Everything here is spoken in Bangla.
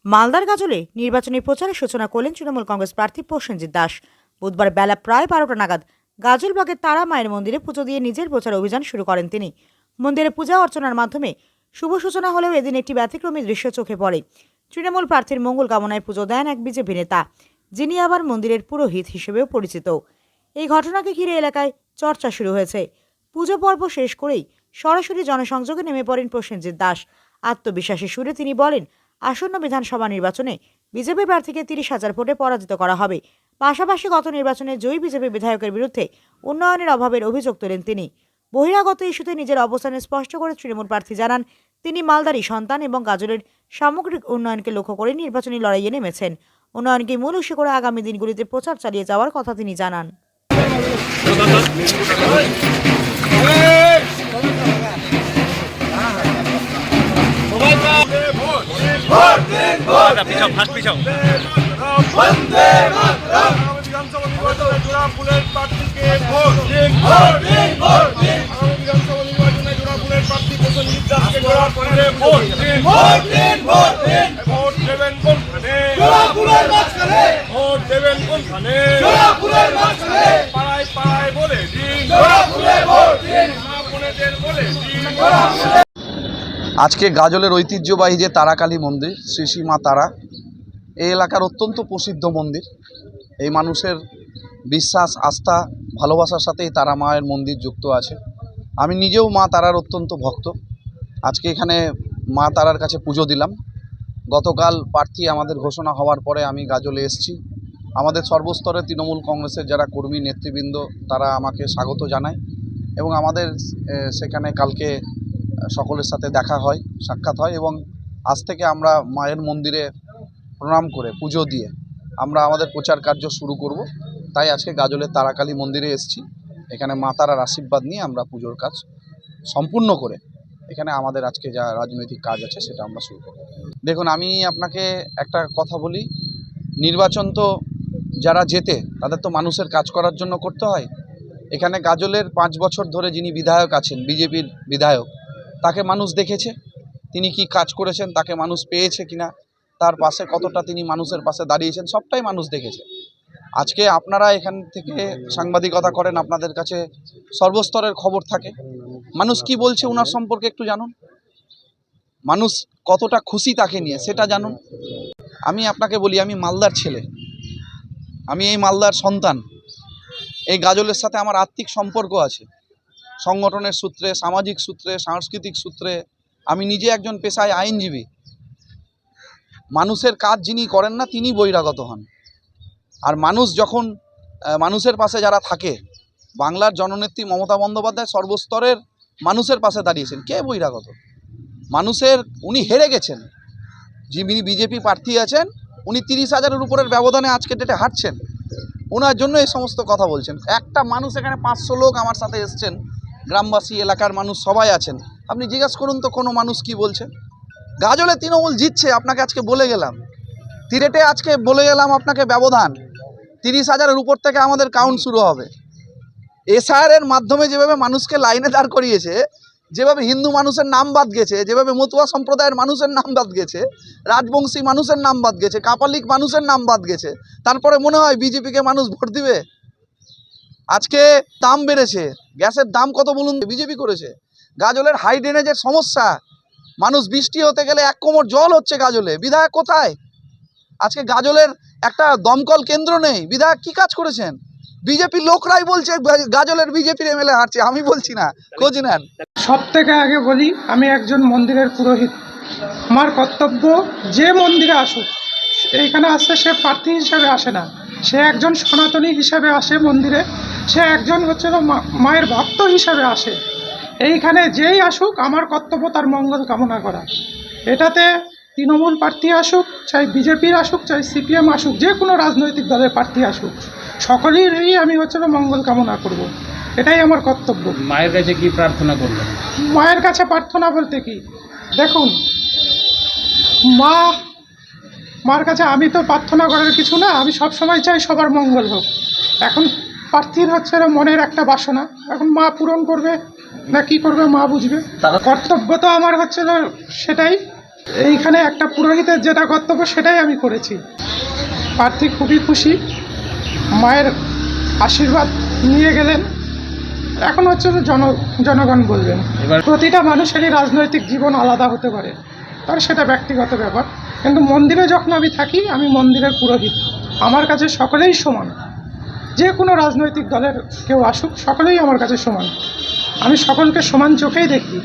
মালদার গাজলে নির্বাচনী প্রচারের সূচনা করলেন তৃণমূল কংগ্রেস প্রার্থী প্রসেনজিৎ দাস। বুধবার বেলা প্রায় 12টা নাগাদ গাজল ব্লকের তারা মায়ের মন্দিরে পুজো দিয়ে নিজের প্রচার অভিযান শুরু করেন তিনি। মন্দিরে পূজা অর্চনার মাধ্যমে শুভ সূচনা হলেও এদিন একটি ব্যতিক্রমী দৃশ্য চোখে পড়ে। তৃণমূল প্রার্থীর মঙ্গল কামনায় পুজো দেন এক বিজেপি নেতা, যিনি আবার মন্দিরের পুরোহিত হিসেবেও পরিচিত। এই ঘটনাকে ঘিরে এলাকায় চর্চা শুরু হয়েছে। পুজো পর্ব শেষ করেই সরাসরি জনসংযোগে নেমে পড়েন প্রসেনজিৎ দাস। আত্মবিশ্বাসী সুরে তিনি বলেন, আসন্ন বিধানসভা নির্বাচনে বিজেপি প্রার্থীকে 30,000 ভোটে পরাজিত করা হবে। পাশাপাশি গত নির্বাচনে জয়ী বিজেপি বিধায়কের বিরুদ্ধে উন্নয়নের অভাবের অভিযোগ তোলেন তিনি। বহিরাগত ইস্যুতে নিজের অবস্থানে স্পষ্ট করে তৃণমূল প্রার্থী জানান, তিনি মালদারই সন্তান এবং গাজলের সামগ্রিক উন্নয়নকে লক্ষ্য করে নির্বাচনী লড়াইয়ে নেমেছেন। উন্নয়নকে মূল উৎস করে আগামী দিনগুলিতে প্রচার চালিয়ে যাওয়ার কথা তিনি জানান। আজকে গাজলের ঐতিহ্যবাহী যে তারাকালী মন্দির, শ্রী শ্রী মা তারা, এই এলাকার অত্যন্ত প্রসিদ্ধ মন্দির। এই মানুষের বিশ্বাস, আস্থা, ভালোবাসার সাথে এই তারা মায়ের মন্দির যুক্ত আছে। আমি নিজেও মা তারার অত্যন্ত ভক্ত। আজকে এখানে মা তারার কাছে পুজো দিলাম। গতকাল প্রার্থী আমাদের ঘোষণা হওয়ার পরে আমি গাজলে এসেছি। আমাদের সর্বস্তরে তৃণমূল কংগ্রেসের যারা কর্মী নেতৃবৃন্দ, তারা আমাকে স্বাগত জানায় এবং আমাদের সেখানে কালকে সকলের সাথে দেখা হয়, সাক্ষাৎ হয় এবং আজ থেকে আমরা মায়ের মন্দিরে প্রণাম করে পুজো দিয়ে আমরা আমাদের প্রচার কার্য শুরু করব। তাই আজকে গাজলের তারাকালী মন্দিরে এসেছি। এখানে মা তারার আশীর্বাদ নিয়ে আমরা পুজোর কাজ সম্পূর্ণ করে এখানে আমাদের আজকে যা রাজনৈতিক কাজ আছে সেটা আমরা শুরু করব। দেখুন, আমি আপনাকে একটা কথা বলি, নির্বাচন তো যারা জেতে তাদের তো মানুষের কাজ করার জন্য করতে হয়। এখানে গাজলের 5 বছর ধরে যিনি বিধায়ক আছেন, বিজেপির বিধায়ক, তাকে মানুষ দেখেছে, তিনি কি কাজ করেছেন, তাকে মানুষ পেয়েছে কিনা, তার পাশে কতটা তিনি মানুষের পাশে দাঁড়িয়েছেন, সবটাই মানুষ দেখেছে। আজকে আপনারা এখান থেকে সাংবাদিকতা করেন, আপনাদের কাছে সর্বস্তরের খবর থাকে। মানুষ কি বলছে ওনার সম্পর্কে একটু জানুন, মানুষ কতটা খুশি তাকে নিয়ে সেটা জানুন। আমি আপনাকে বলি, আমি মালদার ছেলে, আমি এই মালদার সন্তান। এই গাজলের সাথে আমার আত্মিক সম্পর্ক আছে, সংগঠনের সূত্রে, সামাজিক সূত্রে, সাংস্কৃতিক সূত্রে। আমি নিজে একজন পেশায় আইনজীবী। মানুষের কাজ যিনি করেন না তিনি বহিরাগত হন। আর মানুষ যখন মানুষের পাশে যারা থাকে, বাংলার জননেত্রী মমতা বন্দ্যোপাধ্যায় সর্বস্তরের মানুষের পাশে দাঁড়িয়েছেন। কে বহিরাগত? মানুষের উনি হেরে গেছেন, যিনি বিজেপি প্রার্থী আছেন উনি 30,000-এর উপরের ব্যবধানে আজকে ডেটে হারছেন। ওনার জন্য এই সমস্ত কথা বলছেন। একটা মানুষ, এখানে 500 লোক আমার সাথে এসছেন, গ্রামবাসী, এলাকার মানুষ সবাই আছেন। আপনি জিজ্ঞাসা করুন তো কোনো মানুষ কি বলছে। গাজলে তৃণমূল জিতছে, আপনাকে আজকে বলে গেলাম। তিরেটে আজকে বলে গেলাম আপনাকে ব্যবধান 30,000-এর উপর থেকে আমাদের কাউন্ট শুরু হবে। এসআইআর-এর মাধ্যমে যেভাবে মানুষকে লাইনে দাঁড় করিয়েছে, যেভাবে হিন্দু মানুষের নাম বাদ গেছে, যেভাবে মতুয়া সম্প্রদায়ের মানুষের নাম বাদ গেছে, রাজবংশী মানুষের নাম বাদ গেছে, কাপালিক মানুষের নাম বাদ গেছে, তারপরে মনে হয় বিজেপিকে মানুষ ভোট দিবে? আজকে দাম বেড়েছে, গ্যাসের দাম কত বলুন, বিজেপি করেছে। গাজলের হাই ড্রেনেজের সমস্যা, মানুষ বৃষ্টি হতে গেলে 1 কোমর জল হচ্ছে গাজলে, বিধায়ক কোথায়? আজকে গাজলের একটা দমকল কেন্দ্র নেই, বিধায়ক কি কাজ করেছেন? বিজেপির লোকরাই বলছে গাজলের বিজেপির এমএলএ হারছে, আমি বলছি না, খোঁজ নেন। সব থেকে আগে বলি, আমি একজন মন্দিরের পুরোহিত। আমার কর্তব্য, যে মন্দিরে আসুক, এইখানে আসছে সে প্রার্থী হিসাবে আসে না, সে একজন সনাতনী হিসাবে আসে মন্দিরে, সে একজন হচ্ছে মায়ের ভক্ত হিসাবে আসে। এইখানে যেই আসুক, আমার কর্তব্য তার মঙ্গল কামনা করা। এটাতে তৃণমূল প্রার্থী আসুক, চাই বিজেপির আসুক, চাই সিপিএম আসুক, যে কোনো রাজনৈতিক দলের প্রার্থী আসুক, সকলেরই আমি হচ্ছে মঙ্গল কামনা করব। এটাই আমার কর্তব্য। মায়ের কাছে কি প্রার্থনা করবেন? মায়ের কাছে প্রার্থনা বলতে কি, দেখুন, মার কাছে আমি তো প্রার্থনা করার কিছু না, আমি সব সময় চাই সবার মঙ্গল হোক। এখন প্রার্থীর হচ্ছে মনের একটা বাসনা, এখন মা পূরণ করবে না কি করবে মা বুঝবে। কর্তব্য তো আমার হচ্ছে সেটাই, এইখানে একটা পুরোহিতের যেটা কর্তব্য সেটাই আমি করেছি। প্রার্থী খুবই খুশি, মায়ের আশীর্বাদ নিয়ে গেলেন। এখন হচ্ছে যে জনগণ বলবেন। এবার প্রতিটা মানুষেরই রাজনৈতিক জীবন আলাদা হতে পারে, তার সেটা ব্যক্তিগত ব্যাপার। কিন্তু মন্দিরে যখন আমি থাকি, আমি মন্দিরের পুরোহিত, আমার কাছে সকলেই সমান। যে কোনো রাজনৈতিক দলের কেউ আসুক, সকলেই আমার কাছে সমান। আমি সকলকে সমান চোখেই দেখি।